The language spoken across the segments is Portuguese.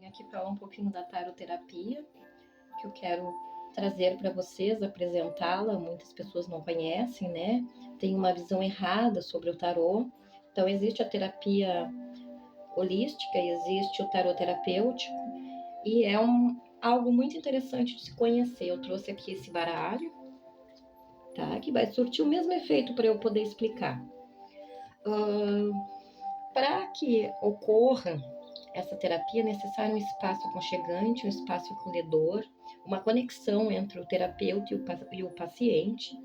aqui falar um pouquinho da taroterapia, que eu quero trazer para vocês, apresentá-la. Muitas pessoas não conhecem, né? Tem uma visão errada sobre o tarô. Então, existe a terapia holística, existe o tarô terapêutico, e é algo muito interessante de se conhecer. Eu trouxe aqui esse baralho, tá? Que vai surtir o mesmo efeito para eu poder explicar. Para que ocorra essa terapia, é necessário um espaço aconchegante, um espaço acolhedor, uma conexão entre o terapeuta e o paciente.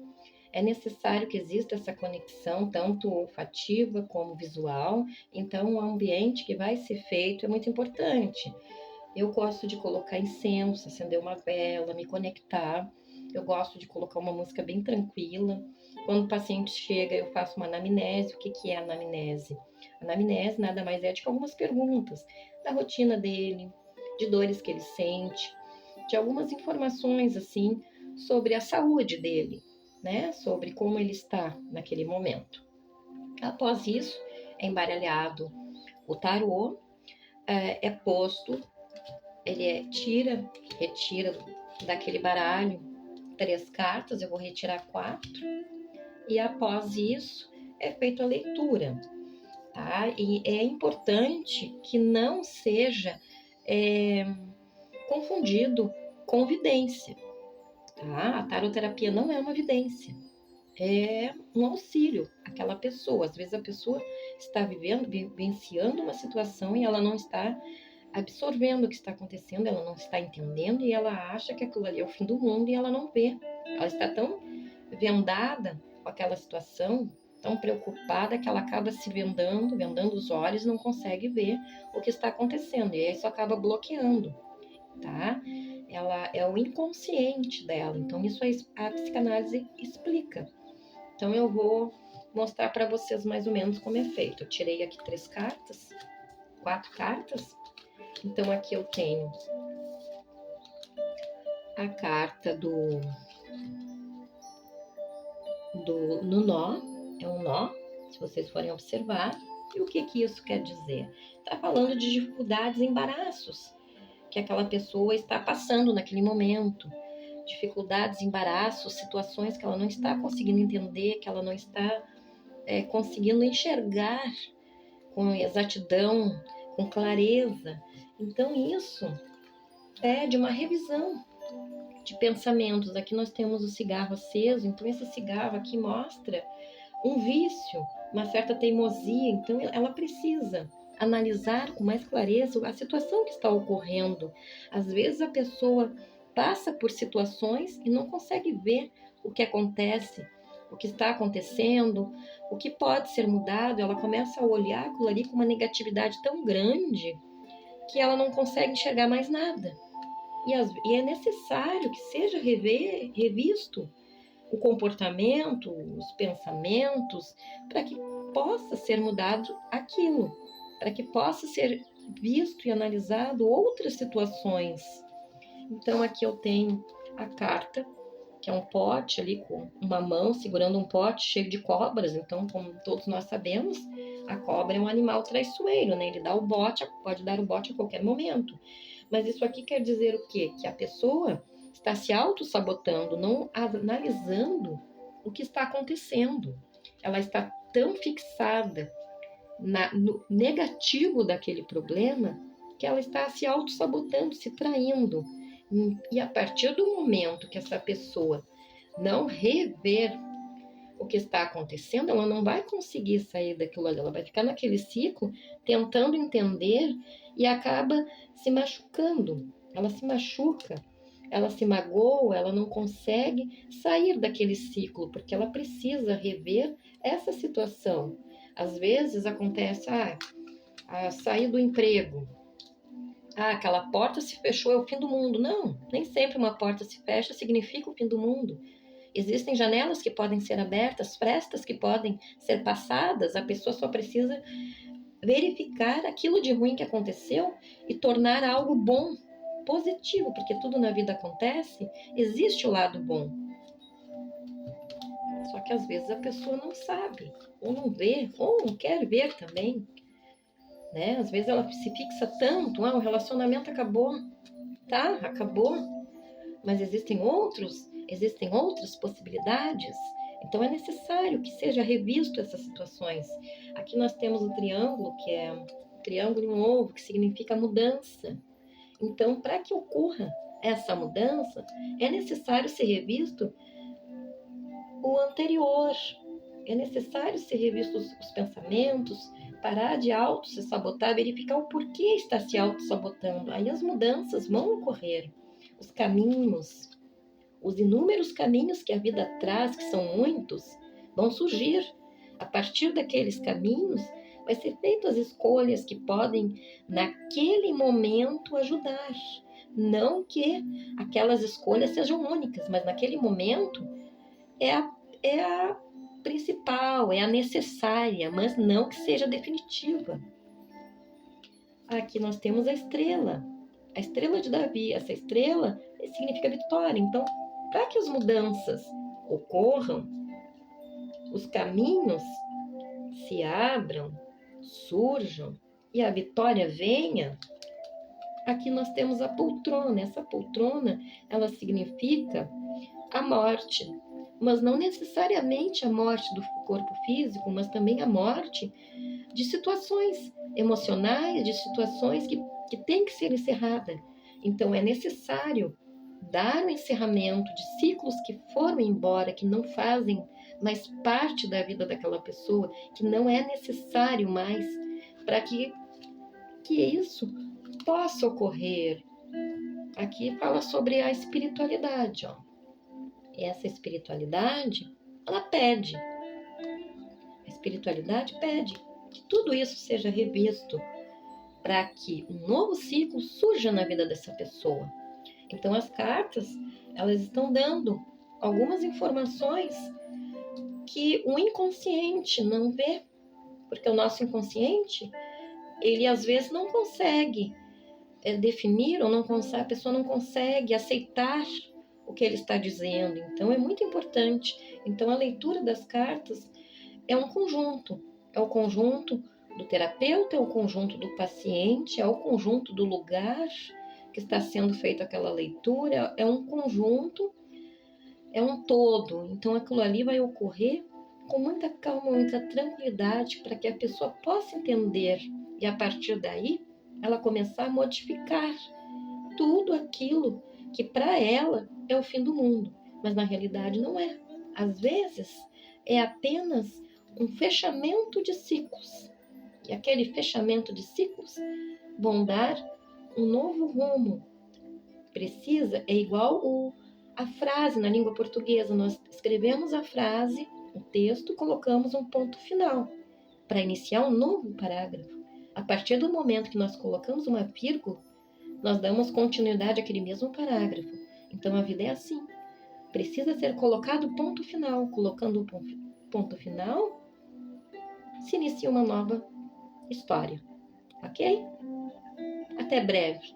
É necessário que exista essa conexão, tanto olfativa como visual. Então, o ambiente que vai ser feito é muito importante. Eu gosto de colocar incenso, acender uma vela, me conectar. Eu gosto de colocar uma música bem tranquila. Quando o paciente chega, eu faço uma anamnese. O que é a anamnese? A anamnese nada mais é do que algumas perguntas da rotina dele, de dores que ele sente, de algumas informações assim sobre a saúde dele, né? Sobre como ele está naquele momento. Após isso, é embaralhado o tarô, é posto, retira daquele baralho 3 cartas, eu vou retirar 4, e após isso é feita a leitura, tá? E é importante que não seja confundido com vidência, tá? A taroterapia não é uma vidência, é um auxílio àquela pessoa. Às vezes a pessoa está vivenciando uma situação e ela não está absorvendo o que está acontecendo, ela não está entendendo e ela acha que aquilo ali é o fim do mundo e ela não vê. Ela está tão vendada com aquela situação, tão preocupada, que ela acaba se vendando os olhos e não consegue ver o que está acontecendo, e isso acaba bloqueando, tá? Ela é o inconsciente dela, então isso a psicanálise explica. Então eu vou mostrar para vocês mais ou menos como é feito. Eu tirei aqui 4 cartas. Então, aqui eu tenho a carta no nó, é um nó, se vocês forem observar. E o que isso quer dizer? Está falando de dificuldades, embaraços que aquela pessoa está passando naquele momento. Dificuldades, embaraços, situações que ela não está conseguindo entender, que ela não está conseguindo enxergar com exatidão, com clareza. Então, isso pede uma revisão de pensamentos. Aqui nós temos o cigarro aceso, então esse cigarro aqui mostra um vício, uma certa teimosia. Então ela precisa analisar com mais clareza a situação que está ocorrendo. Às vezes a pessoa passa por situações e não consegue ver o que acontece, o que está acontecendo, o que pode ser mudado. Ela começa a olhar aquilo ali com uma negatividade tão grande que ela não consegue enxergar mais nada. E é necessário que seja revisto o comportamento, os pensamentos, para que possa ser mudado aquilo, para que possa ser visto e analisado outras situações. Então aqui eu tenho a carta, que é um pote ali com uma mão segurando um pote cheio de cobras. Então, como todos nós sabemos, a cobra é um animal traiçoeiro, né? Ele dá o bote, pode dar o bote a qualquer momento. Mas isso aqui quer dizer o quê? Que a pessoa está se auto-sabotando, não analisando o que está acontecendo. Ela está tão fixada no negativo daquele problema que ela está se auto-sabotando, se traindo. E a partir do momento que essa pessoa não rever o que está acontecendo, ela não vai conseguir sair daquilo ali, ela vai ficar naquele ciclo tentando entender e acaba se machucando. Ela se machuca, ela se magoa, ela não consegue sair daquele ciclo, porque ela precisa rever essa situação. Às vezes acontece, sair do emprego, aquela porta se fechou, é o fim do mundo. Não, nem sempre uma porta se fecha significa o fim do mundo. Existem janelas que podem ser abertas, frestas que podem ser passadas. A pessoa só precisa verificar aquilo de ruim que aconteceu e tornar algo bom, positivo, porque tudo na vida acontece, existe o lado bom. Só que às vezes a pessoa não sabe, ou não vê, ou não quer ver também, né? Às vezes ela se fixa tanto, o relacionamento acabou, tá? Acabou, mas existem outras possibilidades. Então é necessário que seja revisto essas situações. Aqui nós temos o triângulo, que é um triângulo e um ovo, que significa mudança. Então, para que ocorra essa mudança, é necessário ser revisto o anterior. É necessário ser revisto os pensamentos, parar de se sabotar, verificar o porquê está se auto-sabotando. Aí as mudanças vão ocorrer. Os caminhos, os inúmeros caminhos que a vida traz, que são muitos, vão surgir. A partir daqueles caminhos, vai ser feitas as escolhas que podem, naquele momento, ajudar. Não que aquelas escolhas sejam únicas, mas naquele momento é a principal, é a necessária, mas não que seja definitiva. Aqui nós temos a estrela de Davi. Essa estrela significa vitória. Então, para que as mudanças ocorram, os caminhos se abram, surjam e a vitória venha, aqui nós temos a poltrona. Essa poltrona, ela significa a morte, mas não necessariamente a morte do corpo físico, mas também a morte de situações emocionais, de situações que têm que ser encerradas. Então é necessário dar um encerramento de ciclos que foram embora, que não fazem mais parte da vida daquela pessoa, que não é necessário mais para que isso possa ocorrer. Aqui fala sobre a espiritualidade, ó. Essa espiritualidade, ela pede. A espiritualidade pede que tudo isso seja revisto para que um novo ciclo surja na vida dessa pessoa. Então as cartas, elas estão dando algumas informações que o inconsciente não vê, porque o nosso inconsciente, ele às vezes não consegue definir, ou não consegue, a pessoa não consegue aceitar o que ele está dizendo. Então é muito importante. Então a leitura das cartas é um conjunto. É o conjunto do terapeuta, é o conjunto do paciente, é o conjunto do lugar que está sendo feita aquela leitura, é um conjunto, é um todo. Então aquilo ali vai ocorrer com muita calma, muita tranquilidade, para que a pessoa possa entender e a partir daí ela começar a modificar tudo aquilo que para ela é o fim do mundo, mas na realidade não é. Às vezes é apenas um fechamento de ciclos, e aquele fechamento de ciclos vão dar um novo rumo. É igual a frase na língua portuguesa, nós escrevemos a frase, o texto, colocamos um ponto final para iniciar um novo parágrafo. A partir do momento que nós colocamos uma vírgula, nós damos continuidade àquele mesmo parágrafo. Então a vida é assim. Precisa ser colocado o ponto final. Colocando o ponto final, se inicia uma nova história. Ok? Até breve.